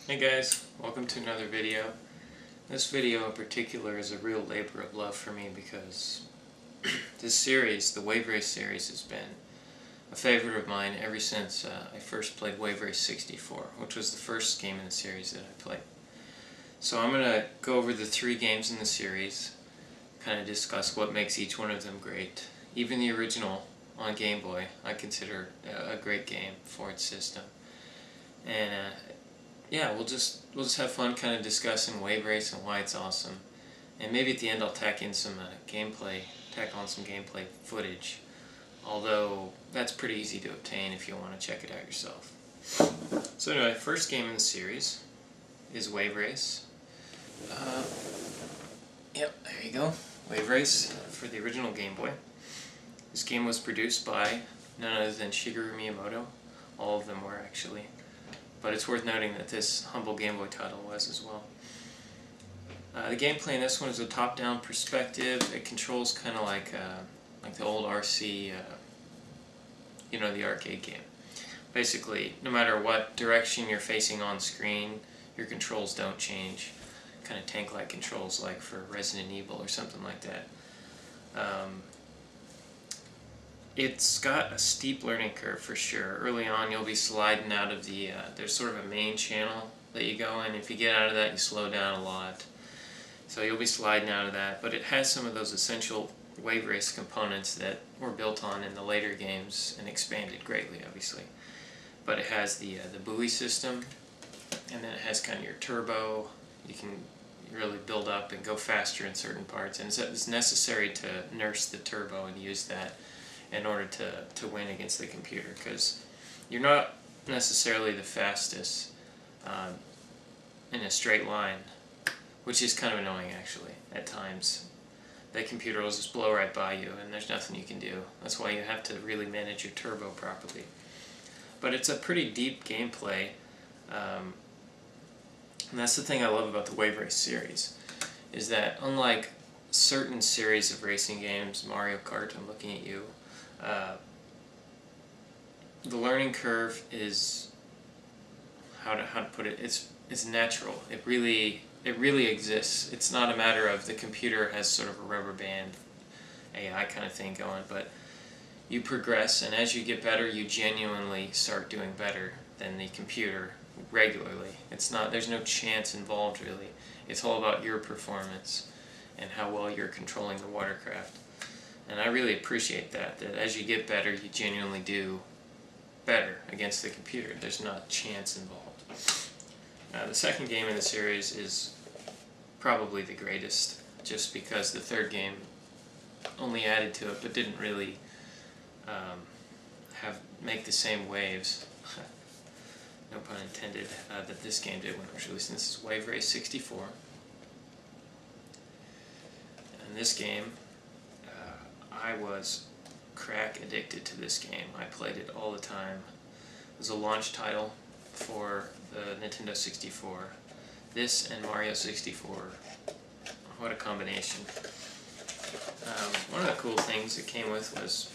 Hey guys, welcome to another video. This video in particular is a real labor of love for me because this series, the Wave Race series, has been a favorite of mine ever since I first played Wave Race 64, which was the first game in the series that I played. So I'm going to go over the 3 games in the series, kind of discuss what makes each one of them great. Even the original on Game Boy I consider a great game for its system. And yeah, we'll just have fun kind of discussing Wave Race and why it's awesome. And maybe at the end I'll tack on some gameplay footage. Although that's pretty easy to obtain if you want to check it out yourself. So anyway, first game in the series is Wave Race. Yep, there you go. Wave Race for the original Game Boy. This game was produced by none other than Shigeru Miyamoto. All of them were actually. But it's worth noting that this humble Game Boy title was as well. The gameplay in this one is a top-down perspective. It controls kind of like the old RC, the arcade game. Basically, no matter what direction you're facing on screen, your controls don't change. Kind of tank-like controls like for Resident Evil or something like that. It's got a steep learning curve for sure. Early on you'll be sliding out of the, there's sort of a main channel that you go in. If you get out of that you slow down a lot. So you'll be sliding out of that, but it has some of those essential Wave Race components that were built on in the later games and expanded greatly obviously. But it has the buoy system, and then it has kind of your turbo. You can really build up and go faster in certain parts, and it's necessary to nurse the turbo and use that in order to win against the computer, because you're not necessarily the fastest in a straight line, which is kind of annoying actually at times. That computer will just blow right by you and there's nothing you can do. That's why you have to really manage your turbo properly. But it's a pretty deep gameplay, and that's the thing I love about the Wave Race series, is that unlike certain series of racing games, Mario Kart, I'm looking at you, the learning curve is, how to put it, it's natural. It really exists. It's not a matter of the computer has sort of a rubber band AI kind of thing going, but you progress, and as you get better you genuinely start doing better than the computer regularly. There's no chance involved really. It's all about your performance and how well you're controlling the watercraft. And I really appreciate that as you get better, you genuinely do better against the computer. There's not chance involved. The second game in the series is probably the greatest, just because the third game only added to it, but didn't really make the same waves, no pun intended, that this game did when it was released. And this is Wave Race 64. And this game, I was crack addicted to this game. I played it all the time. It was a launch title for the Nintendo 64. This and Mario 64. What a combination. One of the cool things it came with was,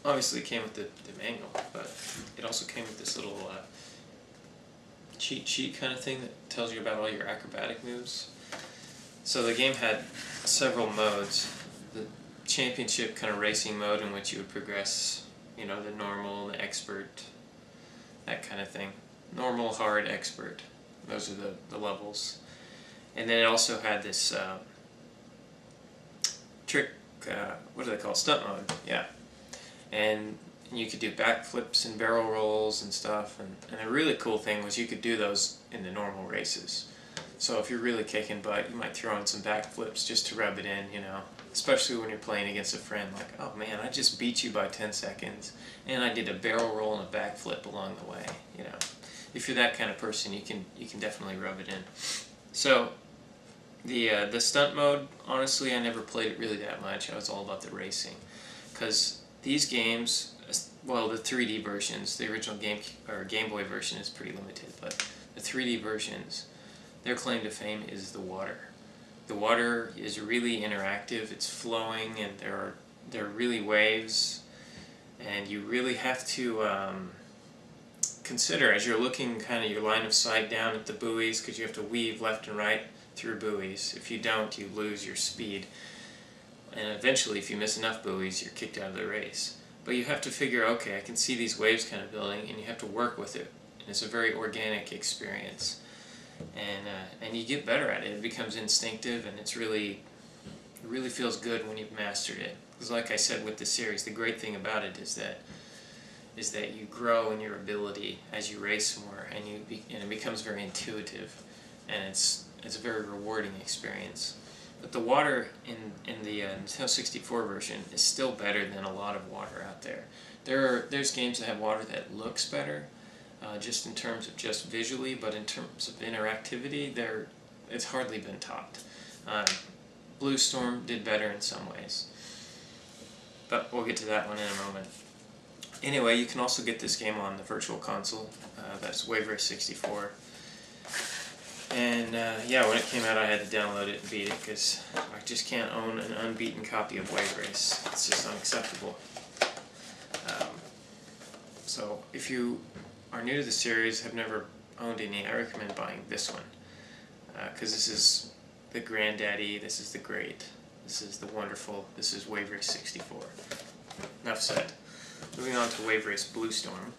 obviously it came with the manual, but it also came with this little cheat sheet kind of thing that tells you about all your acrobatic moves. So the game had several modes. The championship kind of racing mode in which you would progress, the normal, the expert, that kind of thing. Normal, hard, expert. Those are the levels. And then it also had this trick, what do they call it? Stunt mode, yeah. And you could do backflips and barrel rolls and stuff. And a really cool thing was you could do those in the normal races. So if you're really kicking butt, you might throw in some backflips just to rub it in, especially when you're playing against a friend, like, oh man, I just beat you by 10 seconds, and I did a barrel roll and a backflip along the way, If you're that kind of person, you can definitely rub it in. So, the stunt mode, honestly, I never played it really that much. I was all about the racing, because these games, well, the 3D versions, the original Game Boy version is pretty limited, but the 3D versions, their claim to fame is the water. The water is really interactive, it's flowing, and there are really waves, and you really have to consider as you're looking kind of your line of sight down at the buoys, because you have to weave left and right through buoys. If you don't, you lose your speed. And eventually, if you miss enough buoys, you're kicked out of the race. But you have to figure, okay, I can see these waves kind of building, and you have to work with it. And it's a very organic experience. And you get better at it. It becomes instinctive, and it really feels good when you've mastered it. Because like I said with the series, the great thing about it is that you grow in your ability as you race more, and it becomes very intuitive, and it's a very rewarding experience. But the water in the Nintendo 64 version is still better than a lot of water out there. There's games that have water that looks better, just in terms of just visually, but in terms of interactivity, it's hardly been topped. Blue Storm did better in some ways, but we'll get to that one in a moment. Anyway, you can also get this game on the Virtual Console. That's Wave Race 64. And yeah, when it came out, I had to download it and beat it, because I just can't own an unbeaten copy of Wave Race. It's just unacceptable. So if you are new to the series, have never owned any, I recommend buying this one, because this is the granddaddy, this is the great, this is the wonderful, this is Wave Race 64. Enough said. Moving on to Wave Race Blue Storm.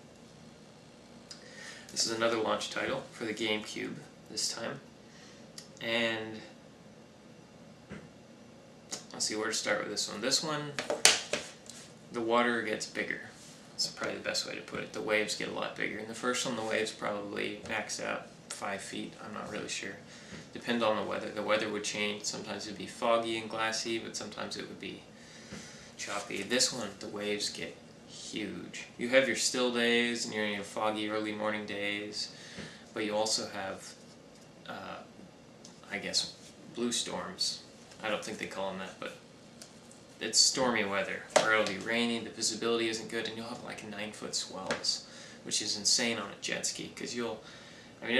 This is another launch title for the Gamecube this time. And let's see where to start with this one. This one, the water gets bigger. That's probably the best way to put it. The waves get a lot bigger. In the first one, the waves probably max out 5 feet. I'm not really sure. Depends on the weather. The weather would change. Sometimes it would be foggy and glassy, but sometimes it would be choppy. This one, the waves get huge. You have your still days and your foggy early morning days, but you also have, I guess, blue storms. I don't think they call them that, but it's stormy weather, where it'll be raining, the visibility isn't good, and you'll have like 9-foot swells, which is insane on a jet ski, because it'll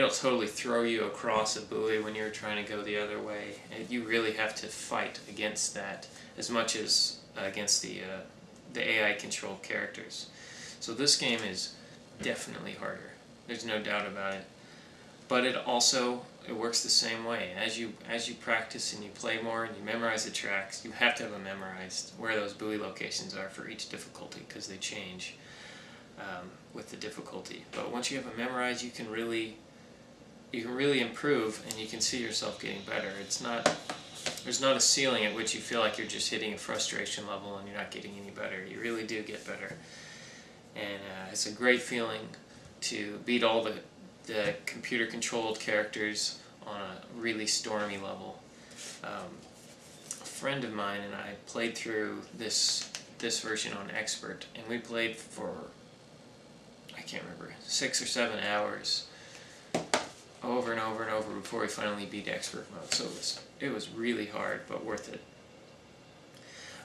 totally throw you across a buoy when you're trying to go the other way, and you really have to fight against that as much as against the AI-controlled characters. So this game is definitely harder. There's no doubt about it. But it works the same way. As you practice and you play more and you memorize the tracks, you have to have them memorized where those buoy locations are for each difficulty, because they change with the difficulty. But once you have them memorized, you can really improve, and you can see yourself getting better. There's not a ceiling at which you feel like you're just hitting a frustration level and you're not getting any better. You really do get better. And it's a great feeling to beat all the computer-controlled characters on a really stormy level. A friend of mine and I played through this version on Expert, and we played for, I can't remember, 6 or 7 hours over and over and over before we finally beat Expert mode. So it was really hard, but worth it.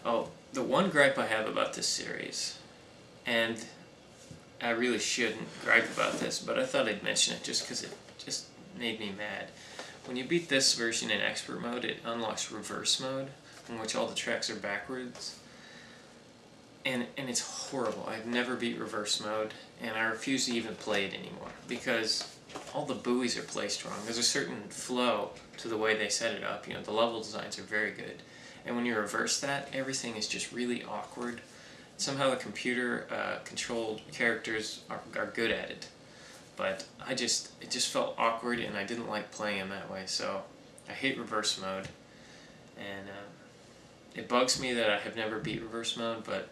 Oh, the one gripe I have about this series, and I really shouldn't gripe about this, but I thought I'd mention it just because it just made me mad. When you beat this version in Expert mode, it unlocks Reverse mode, in which all the tracks are backwards. And it's horrible. I've never beat Reverse mode, and I refuse to even play it anymore, because all the buoys are placed wrong. There's a certain flow to the way they set it up. The level designs are very good. And when you reverse that, everything is just really awkward. Somehow the computer-controlled characters are good at it. But it just felt awkward, and I didn't like playing them that way. So I hate Reverse mode. And it bugs me that I have never beat Reverse mode, but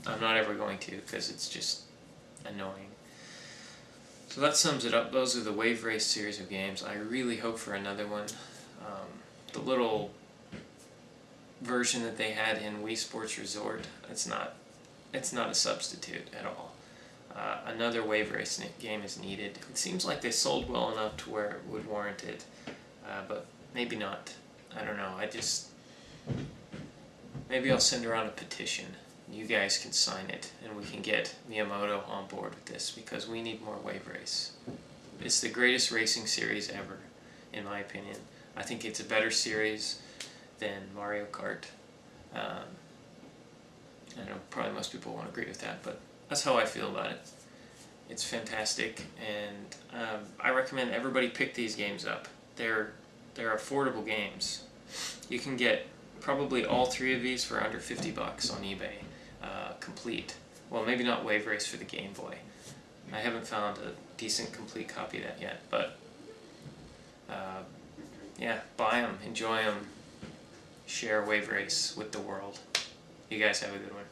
I'm not ever going to, because it's just annoying. So that sums it up. Those are the Wave Race series of games. I really hope for another one. The little version that they had in Wii Sports Resort, it's not a substitute at all. Another Wave Race game is needed. It seems like they sold well enough to where it would warrant it, but maybe not. I don't know. Maybe I'll send around a petition. You guys can sign it, and we can get Miyamoto on board with this, because we need more Wave Race. It's the greatest racing series ever, in my opinion. I think it's a better series than Mario Kart. I know probably most people won't agree with that, but that's how I feel about it. It's fantastic, and I recommend everybody pick these games up. They're affordable games. You can get probably all 3 of these for under $50 on eBay, complete. Well, maybe not Wave Race for the Game Boy. I haven't found a decent complete copy of that yet, but yeah, buy them, enjoy them, share Wave Race with the world. You guys have a good one.